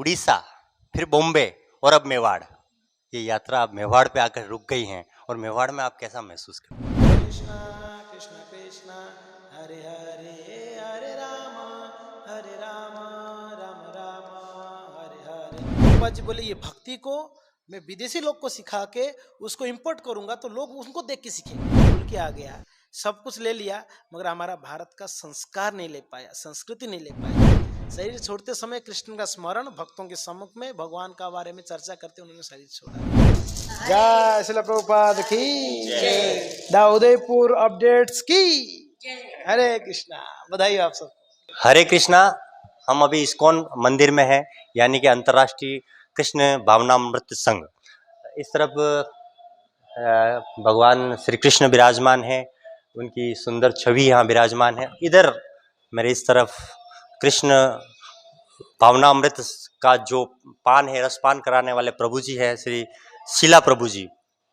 उड़ीसा, फिर बॉम्बे और अब मेवाड़। ये यात्रा अब मेवाड़ पे आकर रुक गई हैं और मेवाड़ में आप कैसा महसूस करते हैं? कृष्णा कृष्ण कृष्ण हरे हरे हरे राम राम राम हरे हरे। प्रभुपाद जी बोले ये भक्ति को मैं विदेशी लोग को सिखा के उसको इंपोर्ट करूंगा तो लोग उनको देख के सीखेंगे। भूल के आ गया, सब कुछ ले लिया मगर हमारा भारत का संस्कार नहीं ले पाया, संस्कृति नहीं ले पाया। शरीर छोड़ते समय कृष्ण का स्मरण, भक्तों के सम्मुख में भगवान का बारे में चर्चा करते उन्होंने शरीर छोड़ा। जय श्रील प्रभुपाद की जय। द उदयपुर अपडेट्स की जय। हरे कृष्णा। बधाई आप सब। हरे कृष्णा। हम अभी इस्कॉन मंदिर में हैं, यानी कि अंतर्राष्ट्रीय कृष्ण भावनामृत संघ। इस तरफ भगवान श्री कृष्ण विराजमान है, उनकी सुंदर छवि यहाँ विराजमान है। इधर मेरे इस तरफ कृष्ण भावनामृत का जो पान है, रसपान कराने वाले प्रभु जी है, श्री शीला प्रभु जी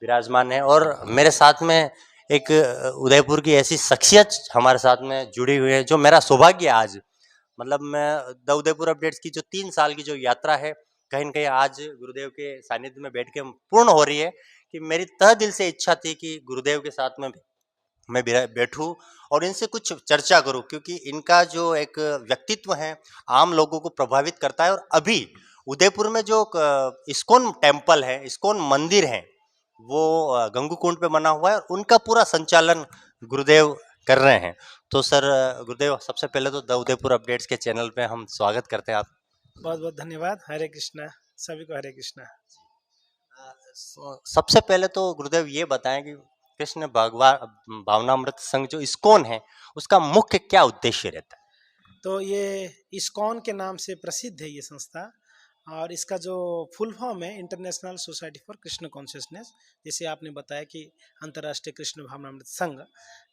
विराजमान है। और मेरे साथ में एक उदयपुर की ऐसी शख्सियत हमारे साथ में जुड़ी हुई है जो मेरा सौभाग्य आज, मतलब मैं द उदयपुर अपडेट्स की जो 3 साल की जो यात्रा है, कहीं न कहीं आज गुरुदेव के सानिध्य में बैठ के पूर्ण हो रही है। कि मेरी तह दिल से इच्छा थी कि गुरुदेव के साथ में मैं बैठूं और इनसे कुछ चर्चा करूं, क्योंकि इनका जो एक व्यक्तित्व है आम लोगों को प्रभावित करता है। और अभी उदयपुर में जो इस्कॉन टेम्पल है, इस्कॉन मंदिर है, वो गंगू कुंड पे बना हुआ है और उनका पूरा संचालन गुरुदेव कर रहे हैं। तो सर गुरुदेव, सबसे पहले तो द उदयपुर अपडेट्स के चैनल पे हम स्वागत करते हैं आप। बहुत बहुत धन्यवाद। हरे कृष्णा सभी को। हरे कृष्णा। सबसे पहले तो गुरुदेव ये बताएं कि कृष्ण भगवान भावनामृत संघ जो इस्कॉन है, उसका मुख्य क्या उद्देश्य रहता है? तो ये इस्कॉन के नाम से प्रसिद्ध है ये संस्था, और इसका जो फुल फॉर्म है international society for Krishna consciousness, जैसे आपने बताया कि अंतर्राष्ट्रीय कृष्ण भावनामृत संघ।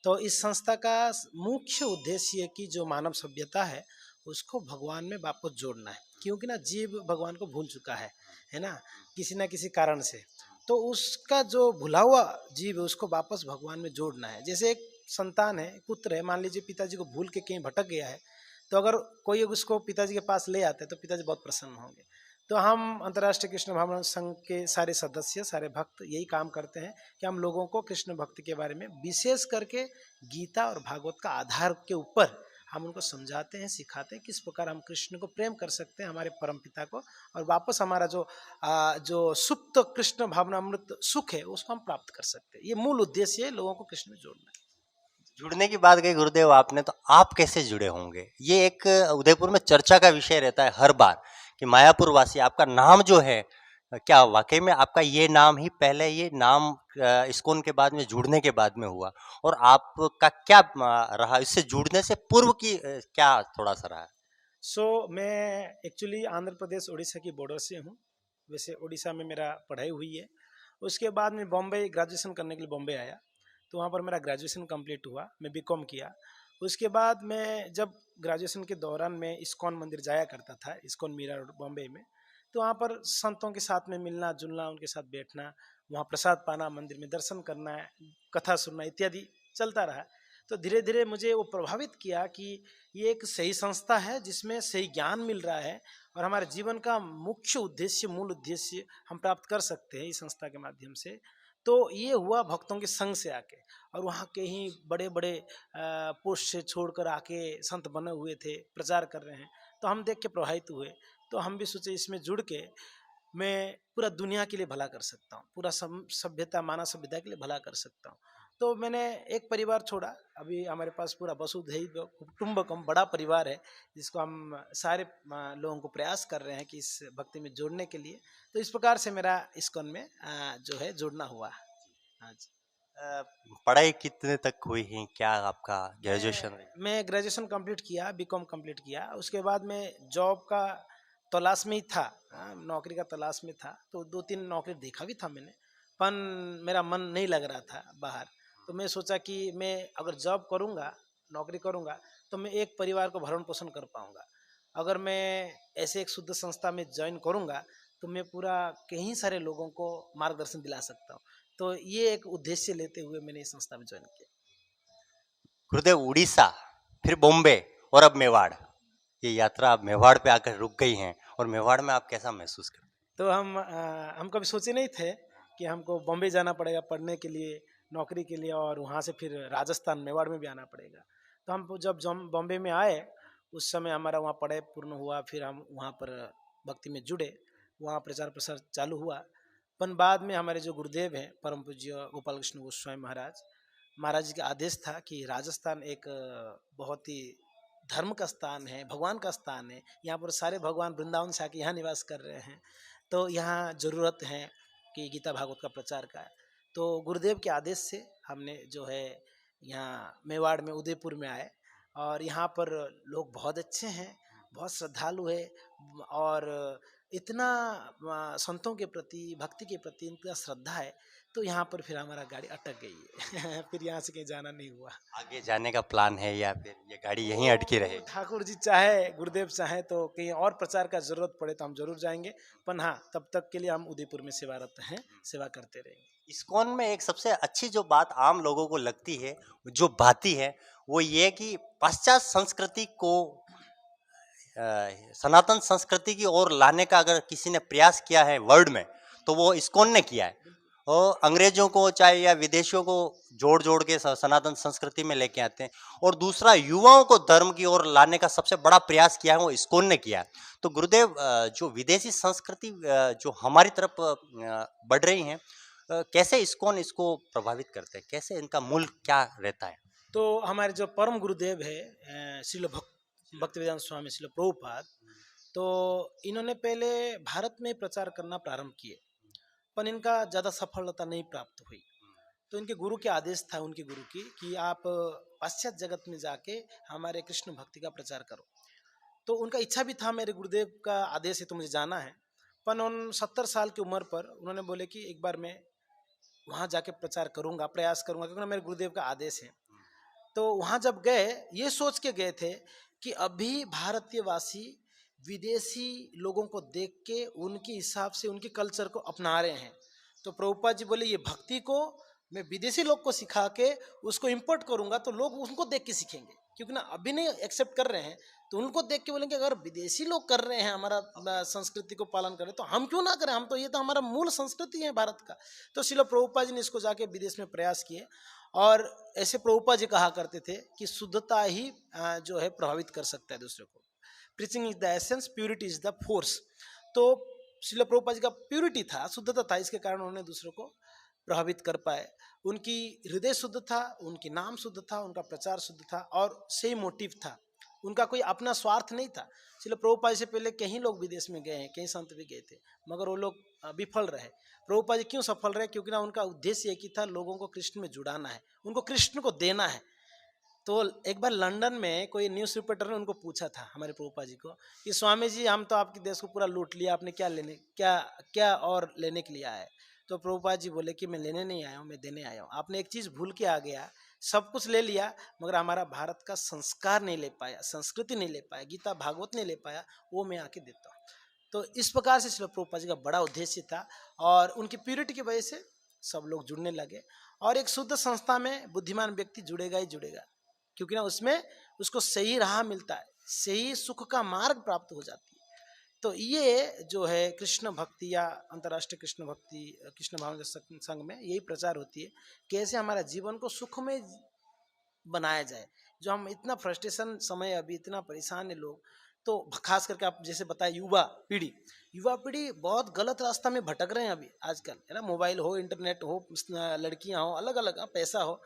तो इस संस्था का मुख्य उद्देश्य है कि जो मानव सभ्यता है उसको भगवान में वापस जोड़ना है, क्योंकि ना जीव भगवान को भूल चुका है ना, किसी ना किसी कारण से। तो उसका जो भुला हुआ जीव है उसको वापस भगवान में जोड़ना है। जैसे एक संतान है, पुत्र है, मान लीजिए पिताजी को भूल के कहीं भटक गया है, तो अगर कोई उसको पिताजी के पास ले आता है तो पिताजी बहुत प्रसन्न होंगे। तो हम अंतर्राष्ट्रीय कृष्ण भावना संघ के सारे सदस्य, सारे भक्त यही काम करते हैं कि हम लोगों को कृष्ण भक्ति के बारे में, विशेष करके गीता और भागवत का आधार के ऊपर हम उनको समझाते हैं, सिखाते हैं किस प्रकार हम कृष्ण को प्रेम कर सकते हैं, हमारे परम पिता को, और वापस हमारा जो सुप्त कृष्ण भावनामृत सुख है उसको हम प्राप्त कर सकते हैं। ये मूल उद्देश्य है, लोगों को कृष्ण में जोड़ना। जुड़ने की बात कही गुरुदेव आपने, तो आप कैसे जुड़े होंगे? ये एक उदयपुर में चर्चा का विषय रहता है हर बार कि मायापुर वासी, आपका नाम जो है, क्या वाकई में आपका ये नाम ही पहले, ये नाम इस्कॉन के बाद में, जुड़ने के बाद में हुआ? और आपका क्या रहा इससे जुड़ने से पूर्व की क्या थोड़ा सा रहा? मैं एक्चुअली आंध्र प्रदेश उड़ीसा की बॉर्डर से हूँ। वैसे उड़ीसा में मेरा पढ़ाई हुई है। उसके बाद मैं बॉम्बे ग्रेजुएशन करने के लिए बॉम्बे आया, तो वहाँ पर मेरा ग्रेजुएशन कंप्लीट हुआ, मैं बीकॉम किया। उसके बाद मैं जब ग्रेजुएशन के दौरान मैं इस्कॉन मंदिर जाया करता था, इस्कॉन मीरा रोड बॉम्बे में। तो वहाँ पर संतों के साथ में मिलना जुलना, उनके साथ बैठना, वहाँ प्रसाद पाना, मंदिर में दर्शन करना, कथा सुनना इत्यादि चलता रहा। तो धीरे धीरे मुझे वो प्रभावित किया कि ये एक सही संस्था है जिसमें सही ज्ञान मिल रहा है, और हमारे जीवन का मुख्य उद्देश्य, मूल उद्देश्य हम प्राप्त कर सकते हैं इस संस्था के माध्यम से। तो ये हुआ भक्तों के संग से आके, और वहाँ के ही बड़े बड़े पोस्ट से छोड़कर आके संत बने हुए थे, प्रचार कर रहे हैं। तो हम देख के प्रभावित हुए, तो हम भी सोचे इसमें जुड़ के मैं पूरा दुनिया के लिए भला कर सकता हूँ, पूरा सभ्यता, मानव सभ्यता के लिए भला कर सकता हूँ। तो मैंने एक परिवार छोड़ा, अभी हमारे पास पूरा वसुधैव कुटुंबकम बड़ा परिवार है, जिसको हम सारे लोगों को प्रयास कर रहे हैं कि इस भक्ति में जोड़ने के लिए। तो इस प्रकार से मेरा इस्कॉन में जो है जुड़ना हुआ। हाँ जी। पढ़ाई कितने तक हुई है? क्या आपका ग्रेजुएशन? मैं ग्रेजुएशन कंप्लीट किया, बीकॉम कंप्लीट किया। उसके बाद मैं जॉब का तलाश में ही था, नौकरी का तलाश में था। तो 2-3 नौकरी देखा भी था मैंने, पर मेरा मन नहीं लग रहा था बाहर। तो मैं सोचा कि मैं अगर जॉब करूँगा, नौकरी करूँगा, तो मैं एक परिवार को भरण पोषण कर पाऊँगा। अगर मैं ऐसे एक शुद्ध संस्था में ज्वाइन करूँगा तो मैं पूरा कई सारे लोगों को मार्गदर्शन दिला सकता हूँ। तो ये एक उद्देश्य लेते हुए मैंने इस संस्था में ज्वाइन किया। गुरुदेव, उड़ीसा, फिर बॉम्बे और अब मेवाड़, ये यात्रा आप मेवाड़ पे आकर रुक गई हैं, और मेवाड़ में आप कैसा महसूस करते तो हम कभी सोचे नहीं थे कि हमको बॉम्बे जाना पड़ेगा पढ़ने के लिए, नौकरी के लिए, और वहाँ से फिर राजस्थान मेवाड़ में भी आना पड़ेगा। तो हम जब बॉम्बे में आए उस समय हमारा वहाँ पढ़ाई पूर्ण हुआ, फिर हम वहाँ पर भक्ति में जुड़े, वहाँ प्रचार प्रसार चालू हुआ। पर बाद में हमारे जो गुरुदेव हैं परम पूज्य गोपाल कृष्ण गोस्वामी महाराज जी का आदेश था कि राजस्थान एक बहुत ही धर्म का स्थान है, भगवान का स्थान है, यहाँ पर सारे भगवान वृंदावन से आके यहाँ निवास कर रहे हैं, तो यहाँ ज़रूरत है कि गीता भागवत का प्रचार का। तो गुरुदेव के आदेश से हमने जो है यहाँ मेवाड़ में उदयपुर में आए, और यहाँ पर लोग बहुत अच्छे हैं, बहुत श्रद्धालु है, और इतना संतों के प्रति, भक्ति के प्रति इनका श्रद्धा है। तो यहाँ पर फिर हमारा गाड़ी अटक गई है फिर यहाँ से कहीं जाना नहीं हुआ। आगे जाने का प्लान है या फिर ये गाड़ी यहीं अटकी रहेगी? ठाकुर जी चाहे, गुरुदेव चाहे तो कहीं और प्रचार का जरूरत पड़े तो हम जरूर जाएंगे, पर हाँ तब तक के लिए हम उदयपुर में सेवारत हैं, सेवा करते रहेंगे। इस्कॉन में एक सबसे अच्छी जो बात आम लोगों को लगती है, जो भाती है, वो ये कि पाश्चात्य संस्कृति को सनातन संस्कृति की ओर लाने का अगर किसी ने प्रयास किया है वर्ल्ड में, तो वो इस्कॉन ने किया है। और अंग्रेजों को चाहे या विदेशियों को जोड़ जोड़ के सनातन संस्कृति में लेके आते हैं, और दूसरा युवाओं को धर्म की ओर लाने का सबसे बड़ा प्रयास किया है वो इस्कॉन ने किया है। तो गुरुदेव, जो विदेशी संस्कृति जो हमारी तरफ बढ़ रही हैं, कैसे इस्कॉन इसको प्रभावित करते हैं, कैसे इनका मूल क्या रहता है? तो हमारे जो परम गुरुदेव है श्रील भक्तिवेदांत स्वामी श्रील प्रभुपाद, तो इन्होंने पहले भारत में प्रचार करना प्रारंभ किए, पर इनका ज़्यादा सफलता नहीं प्राप्त हुई। तो इनके गुरु के आदेश था, उनके गुरु की, कि आप पाश्चात्य जगत में जाके हमारे कृष्ण भक्ति का प्रचार करो। तो उनका इच्छा भी था, मेरे गुरुदेव का आदेश है तो मुझे जाना है। पर उन 70 साल की उम्र पर उन्होंने बोले कि एक बार मैं वहाँ जाके प्रचार करूँगा, प्रयास करूँगा, क्योंकि मेरे गुरुदेव का आदेश है। तो वहाँ जब गए, ये सोच के गए थे कि अभी भारतीय वासी विदेशी लोगों को देख के उनके हिसाब से उनके कल्चर को अपना रहे हैं। तो प्रभुपाद जी बोले ये भक्ति को मैं विदेशी लोग को सिखा के उसको इंपोर्ट करूंगा तो लोग उनको देख के सीखेंगे, क्योंकि ना अभी नहीं एक्सेप्ट कर रहे हैं, तो उनको देख के बोलेंगे अगर विदेशी लोग कर रहे हैं हमारा संस्कृति को पालन करें तो हम क्यों ना करें, हम तो ये तो हमारा मूल संस्कृति है भारत का। तो श्रील प्रभुपाद जी ने इसको जाके विदेश में प्रयास किए, और ऐसे प्रभुपाद जी कहा करते थे कि शुद्धता ही जो है प्रभावित कर सकता है दूसरे को। Preaching is the essence, purity is the force. तो श्रील प्रभुपाद जी का प्यूरिटी था, शुद्धता था, इसके कारण उन्होंने दूसरों को प्रभावित कर पाए। उनकी हृदय शुद्ध था, उनकी नाम शुद्ध था, उनका प्रचार शुद्ध था, और सही मोटिव था, उनका कोई अपना स्वार्थ नहीं था। श्रील प्रभुपाद से पहले कई लोग विदेश में गए हैं, कई संत भी गए थे, मगर वो लोग विफल रहे। प्रभुपाद जी क्यों सफल रहे? क्योंकि ना उनका उद्देश्य एक ही था, लोगों को कृष्ण में जुड़ाना है, उनको कृष्ण को देना है। तो एक बार लंदन में कोई न्यूज़ रिपोर्टर ने उनको पूछा था हमारे प्रभुपाद जी को कि स्वामी जी हम तो आपके देश को पूरा लूट लिया, आपने क्या और लेने के लिए आए? तो प्रभुपाद जी बोले कि मैं लेने नहीं आया हूँ, मैं देने आया हूँ। आपने एक चीज़ भूल के आ गया, सब कुछ ले लिया मगर हमारा भारत का संस्कार नहीं ले पाया, संस्कृति नहीं ले पाया, गीता भागवत नहीं ले पाया, वो मैं आके देता हूँ। तो इस प्रकार से श्रील प्रभुपाद जी का बड़ा उद्देश्य था, और उनकी प्यूरिटी की वजह से सब लोग जुड़ने लगे। और एक शुद्ध संस्था में बुद्धिमान व्यक्ति जुड़ेगा ही जुड़ेगा, क्योंकि ना उसमें उसको सही राह मिलता है, सही सुख का मार्ग प्राप्त हो जाती है। तो ये जो है कृष्ण भक्ति या अंतर्राष्ट्रीय कृष्ण भक्ति कृष्ण भावना संघ में यही प्रचार होती है, कैसे हमारा जीवन को सुखमय बनाया जाए। जो हम इतना फ्रस्ट्रेशन समय, अभी इतना परेशान है लोग, तो खास करके आप जैसे बताए युवा पीढ़ी बहुत गलत रास्ता में भटक रहे हैं अभी आजकल, है ना। मोबाइल हो, इंटरनेट हो, लड़कियां हो, अलग अलग पैसा हो,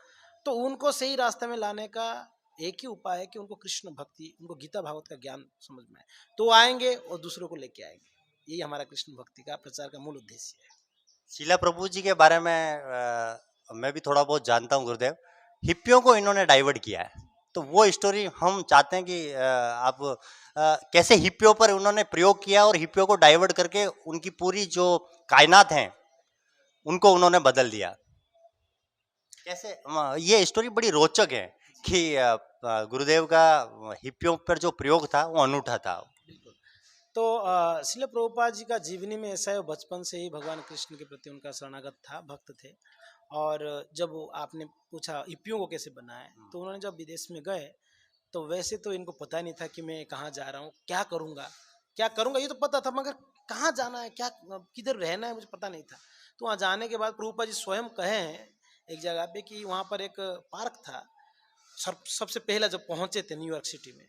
तो उनको सही रास्ते में लाने का एक ही उपाय है कि उनको कृष्ण भक्ति, उनको गीता भागवत का ज्ञान समझ में आए, तो आएंगे और दूसरों को लेके आएंगे। यही हमारा कृष्ण भक्ति का प्रचार का मूल उद्देश्य है। शीला प्रभु जी के बारे में मैं भी थोड़ा बहुत जानता हूँ गुरुदेव। हिप्पियों को इन्होंने डाइवर्ट किया है, तो वो स्टोरी हम चाहते हैं कि आप कैसे हिप्पियों पर उन्होंने प्रयोग किया और हिप्पियों को डाइवर्ट करके उनकी पूरी जो कायनात है उनको उन्होंने बदल दिया। कैसे ये स्टोरी बड़ी रोचक है कि गुरुदेव का हिप्पियों पर जो प्रयोग था वो अनूठा था। तो श्रील प्रभुपाद जी का जीवनी में ऐसा है, बचपन से ही भगवान कृष्ण के प्रति उनका शरणागत था, भक्त थे। और जब आपने पूछा हिप्पियों को कैसे बनाए, तो उन्होंने जब विदेश में गए तो तो वैसे तो इनको पता नहीं था कि मैं कहाँ जा रहा हूँ, क्या करूँगा ये तो पता था, मगर कहाँ जाना है, क्या किधर रहना है, मुझे पता नहीं था। तो वहाँ जाने के बाद प्रभुपाद जी स्वयं कहे हैं एक जगह पे कि वहाँ पर एक पार्क था। सबसे पहला जब पहुंचे थे न्यूयॉर्क सिटी में,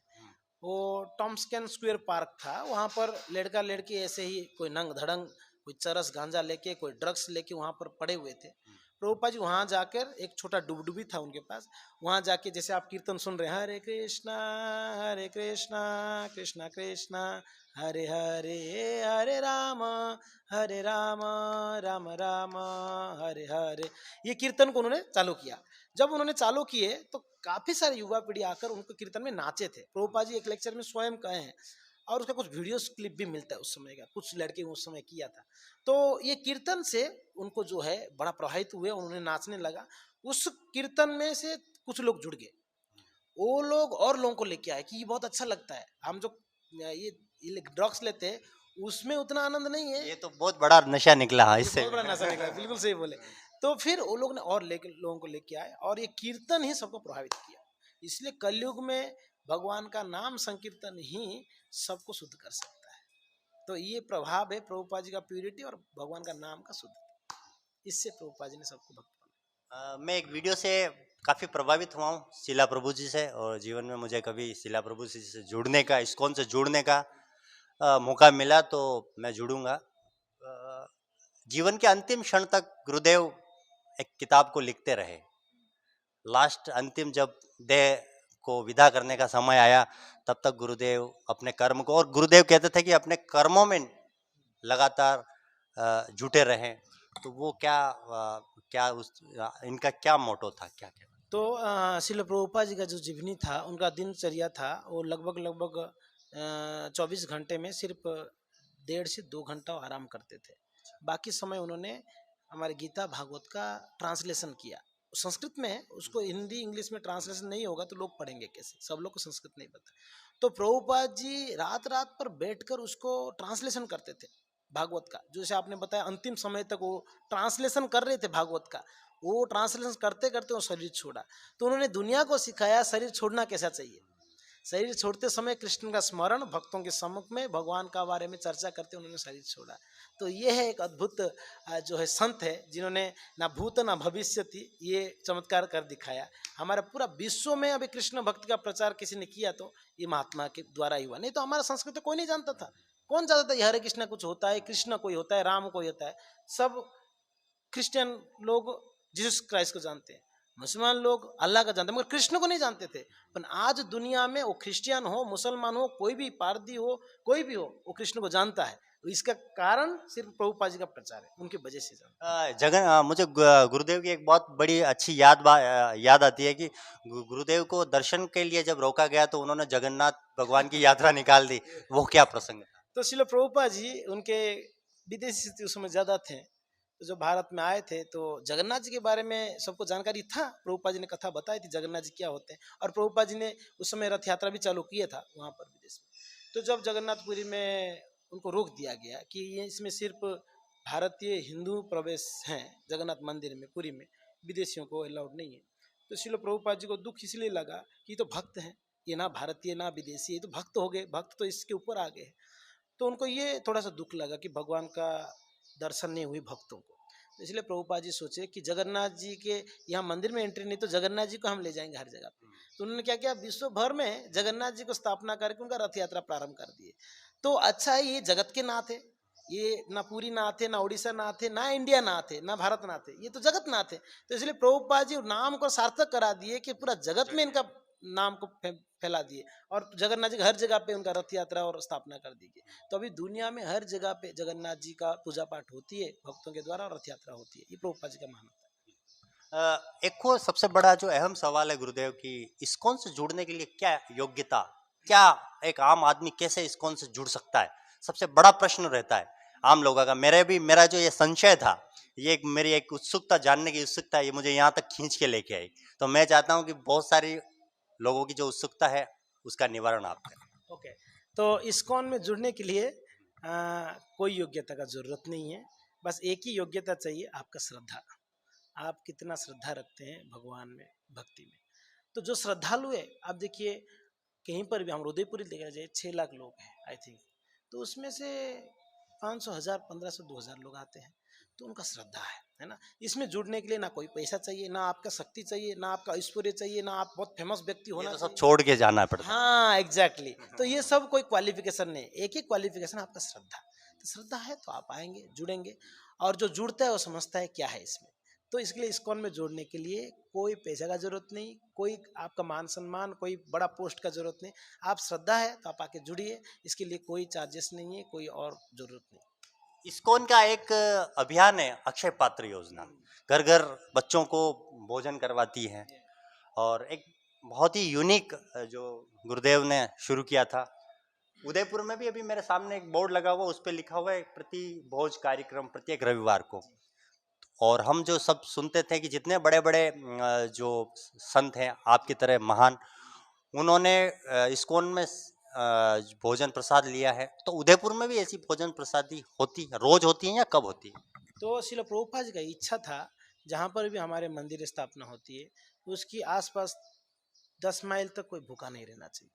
वो टॉम्स्कन स्क्वायर पार्क था। वहाँ पर लड़का लड़की ऐसे ही कोई नंग धड़ंग, कोई चरस गांजा लेके, कोई ड्रग्स लेके वहाँ पर पड़े हुए थे। प्रभुपाद जी वहाँ जाकर, एक छोटा डुबडुबी था उनके पास, वहाँ जाके जैसे आप कीर्तन सुन रहे हैं, हरे कृष्णा कृष्णा कृष्णा हरे हरे, हरे राम राम राम हरे हरे, ये कीर्तन को उन्होंने चालू किया। जब उन्होंने चालू किए तो काफी सारे युवा पीढ़ी आकर उनको कीर्तन में नाचे थे। प्रभुपाद जी एक लेक्चर में स्वयं कहे हैं, और उसका कुछ वीडियोस क्लिप भी मिलता है उस समय का, कुछ लड़के उस समय किया था। तो ये कीर्तन से उनको जो है बड़ा प्रभावित हुए, उन्होंने नाचने लगा। उस कीर्तन में से कुछ लोग जुड़ गए, वो लोग और लोगों को लेके आए कि ये बहुत अच्छा लगता है, हम जो ये ड्रग्स लेते हैं उसमें उतना आनंद नहीं है, ये तो बहुत बड़ा नशा निकला। हाँ, इससे बहुत बड़ा नशा निकला, बिल्कुल सही बोले। तो फिर वो लोग ने और लेके लोगों को लेके आए, और ये कीर्तन ही सबको प्रभावित किया। इसलिए कलयुग में भगवान का नाम संकीर्तन ही सबको शुद्ध कर सकता है। तो ये प्रभाव है प्रभुपाद जी का, प्यूरिटी और भगवान का नाम का शुद्ध, इससे प्रभुपाद जी ने सबको भक्त बनाया। मैं एक वीडियो से काफ़ी प्रभावित हुआ हूँ, शिला प्रभु जी से, और जीवन में मुझे कभी शिला प्रभु जी से जुड़ने का, इस्कॉन से जुड़ने का मौका मिला तो मैं जुड़ूंगा। जीवन के अंतिम क्षण तक गुरुदेव एक किताब को लिखते रहे। लास्ट अंतिम जब देह को विदा करने का समय आया, तब तक गुरुदेव अपने कर्म को, और गुरुदेव कहते थे कि अपने कर्मों में लगातार जुटे रहें। तो वो क्या इनका क्या मोटो था, क्या क्या? तो श्रील प्रभुपाद जी का जो जीवनी था, उनका दिनचर्या था, वो लगभग 24 घंटे में सिर्फ 1.5 से 2 घंटा आराम करते थे। बाकी समय उन्होंने हमारे गीता भागवत का ट्रांसलेशन किया। संस्कृत में है, उसको हिंदी इंग्लिश में ट्रांसलेशन नहीं होगा तो लोग पढ़ेंगे कैसे, सब लोग को संस्कृत नहीं पता। तो प्रभुपाद जी रात रात पर बैठकर उसको ट्रांसलेशन करते थे भागवत का। जैसे आपने बताया अंतिम समय तक वो ट्रांसलेशन कर रहे थे भागवत का। वो ट्रांसलेशन करते करते वो शरीर छोड़ा। तो उन्होंने दुनिया को सिखाया शरीर छोड़ना कैसा चाहिए। शरीर छोड़ते समय कृष्ण का स्मरण, भक्तों के सम्मुख में भगवान का बारे में चर्चा करते उन्होंने शरीर छोड़ा। तो ये है एक अद्भुत जो है संत है, जिन्होंने ना भूत ना भविष्य थी ये चमत्कार कर दिखाया। हमारा पूरा विश्व में अभी कृष्ण भक्ति का प्रचार किसी ने किया तो ये महात्मा के द्वारा ही हुआ, नहीं तो हमारा संस्कृत कोई नहीं जानता था। कौन जानता था हरे कृष्ण कुछ होता है, कृष्ण कोई होता है, राम कोई होता है। सब क्रिश्चियन लोग जीसस क्राइस्ट को जानते हैं, मुसलमान लोग अल्लाह का जानते हैं, मगर कृष्ण को नहीं जानते थे। पर आज दुनिया में वो क्रिश्चियन हो, मुसलमान हो, कोई भी पारदी हो, कोई भी हो, वो कृष्ण को जानता है। तो इसका कारण सिर्फ प्रभुपाद जी का प्रचार है, उनकी वजह से जानता है। मुझे गुरुदेव की एक बहुत बड़ी अच्छी याद आती है कि गुरुदेव को दर्शन के लिए जब रोका गया तो उन्होंने जगन्नाथ भगवान की यात्रा निकाल दी। वो क्या प्रसंग था? तो श्रील प्रभुपाद जी उनके विदेशी स्थिति उस समय ज्यादा थे, तो जब भारत में आए थे तो जगन्नाथ जी के बारे में सबको जानकारी था। प्रभुपाद जी ने कथा बताई थी जगन्नाथ जी क्या होते हैं, और प्रभुपाद जी ने उस समय रथ यात्रा भी चालू किया था वहाँ पर विदेश में। तो जब जगन्नाथपुरी में उनको रोक दिया गया कि ये इसमें सिर्फ भारतीय हिंदू प्रवेश हैं जगन्नाथ मंदिर में, पुरी में विदेशियों को अलाउड नहीं है। तो श्रील प्रभुपाद जी को दुख इसलिए लगा कि तो भक्त हैं, ये ना भारतीय ना विदेशी, ये तो भक्त हो गए, भक्त तो इसके ऊपर आ गए। तो उनको ये थोड़ा सा दुख लगा कि भगवान का दर्शन नहीं हुई भक्तों को। तो इसलिए प्रभुपाद जी सोचे कि जगन्नाथ जी के यहाँ मंदिर में एंट्री नहीं, तो जगन्नाथ जी को हम ले जाएंगे हर जगह पे। तो उन्होंने क्या किया, विश्व भर में जगन्नाथ जी को स्थापना करके उनका रथ यात्रा प्रारंभ कर दिए। तो अच्छा है, ये जगत के नाथ है, ये ना पूरी नाथ है, ना उड़ीसा नाथ है, ना इंडिया नाथ है, ना भारत नाथ है, ये तो जगत नाथ है। तो इसलिए प्रभुपाद जी नाम को सार्थक करा दिए कि पूरा जगत में इनका नाम को फैला दिए, और जगन्नाथ जी हर जगह पे उनका रथ यात्रा और स्थापना कर दी गई। तो अभी दुनिया में हर जगह पे जगन्नाथ जी का पूजा पाठ होती है भक्तों के द्वारा, और रथ यात्रा होती है। ये प्रभुपाद जी का मानना था। एक और सबसे बड़ा जो अहम सवाल है गुरुदेव की, इस्कॉन से जुड़ने के लिए क्या योग्यता, क्या एक आम आदमी कैसे इस्कॉन से जुड़ सकता है, सबसे बड़ा प्रश्न रहता है आम लोगों का। मेरा जो ये संशय था, ये मेरी एक उत्सुकता, जानने की उत्सुकता, ये मुझे यहाँ तक खींच के लेके आई। तो मैं चाहता हूँ कि बहुत सारी लोगों की जो उत्सुकता है उसका निवारण आप करें। ओके, तो इस्कॉन में जुड़ने के लिए कोई योग्यता का जरूरत नहीं है। बस एक ही योग्यता चाहिए, आपका श्रद्धा। आप कितना श्रद्धा रखते हैं भगवान में, भक्ति में। तो जो श्रद्धालु है, आप देखिए कहीं पर भी हम उदयपुर ही देखा जाए 6 लाख लोग हैं आई थिंक, तो उसमें से 500, 1000, 1500, 2000 लोग आते हैं, तो उनका श्रद्धा है ना। इसमें जुड़ने के लिए ना कोई पैसा चाहिए, ना आपका शक्ति चाहिए, ना आपका ऐश्वर्य चाहिए, ना आप बहुत फेमस व्यक्ति ये होना तो सब चाहिए। छोड़ के जाना पड़ता है। हाँ एग्जैक्टली तो ये सब कोई क्वालिफिकेशन नहीं, एक ही क्वालिफिकेशन आपका श्रद्धा। तो श्रद्धा है तो आप आएंगे, जुड़ेंगे, और जो जुड़ता है वो समझता है क्या है इसमें। तो इसके लिए इस्कॉन में जोड़ने के लिए कोई पैसे का जरूरत नहीं, कोई आपका मान सम्मान, कोई बड़ा पोस्ट का जरूरत नहीं। आप श्रद्धा है तो आप आके जुड़िए, इसके लिए कोई चार्जेस नहीं है, कोई और जरूरत नहीं। इस्कॉन का एक अभियान है अक्षय पात्र योजना, घर घर बच्चों को भोजन करवाती है, और एक बहुत ही यूनिक जो गुरुदेव ने शुरू किया था। उदयपुर में भी अभी मेरे सामने एक बोर्ड लगा हुआ, उस पर लिखा हुआ है प्रति भोज कार्यक्रम प्रत्येक रविवार को। और हम जो सब सुनते थे कि जितने बड़े बड़े जो संत हैं आपकी तरह महान, उन्होंने इस्कॉन में भोजन प्रसाद लिया है, तो उदयपुर में भी ऐसी भोजन प्रसादी होती है, रोज होती है या कब होती है? तो श्रील प्रभुपाद जी का इच्छा था जहाँ पर भी हमारे मंदिर स्थापना होती है उसकी आसपास 10 माइल तक कोई भूखा नहीं रहना चाहिए।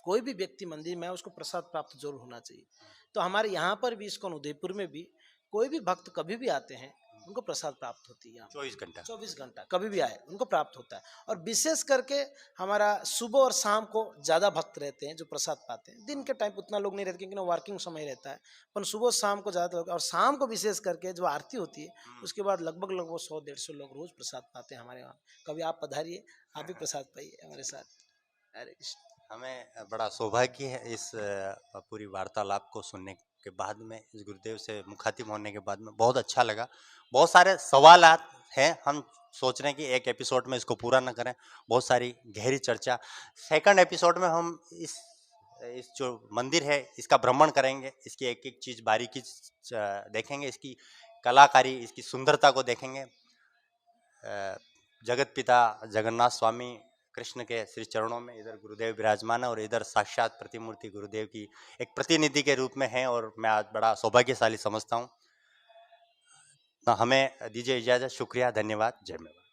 कोई भी व्यक्ति मंदिर में है उसको प्रसाद प्राप्त जरूर होना चाहिए। तो हमारे यहाँ पर भी इस्कॉन उदयपुर में भी कोई भी भक्त कभी भी आते हैं उनको प्रसाद प्राप्त होती है। 24 घंटा कभी भी आए उनको प्राप्त होता है। और विशेष करके हमारा सुबह और शाम को ज़्यादा भक्त रहते हैं जो प्रसाद पाते हैं। दिन के टाइम उतना लोग नहीं रहते क्योंकि वर्किंग समय रहता है, पर सुबह शाम को ज़्यादा लोग, और शाम को विशेष करके जो आरती होती है उसके बाद लगभग 100-150 लोग रोज प्रसाद पाते हैं हमारे वहाँ। कभी आप पधारिए, आप भी प्रसाद पाइए हमारे साथ। हरे कृष्ण। हमें बड़ा सौभाग्य है इस पूरी वार्तालाप को सुनने के बाद में, इस गुरुदेव से मुखातिब होने के बाद में बहुत अच्छा लगा। बहुत सारे सवाल हैं, हम सोच रहे हैं कि एक एपिसोड में इसको पूरा ना करें, बहुत सारी गहरी चर्चा। सेकंड एपिसोड में हम इस जो मंदिर है इसका भ्रमण करेंगे, इसकी एक एक चीज़ बारीकी देखेंगे, इसकी कलाकारी, इसकी सुंदरता को देखेंगे। जगत पिता जगन्नाथ स्वामी कृष्ण के श्री चरणों में इधर गुरुदेव विराजमान है, और इधर साक्षात प्रतिमूर्ति गुरुदेव की एक प्रतिनिधि के रूप में है, और मैं आज बड़ा सौभाग्यशाली समझता हूँ। हमें दीजिए इजाज़त, शुक्रिया, धन्यवाद, जय मेवा।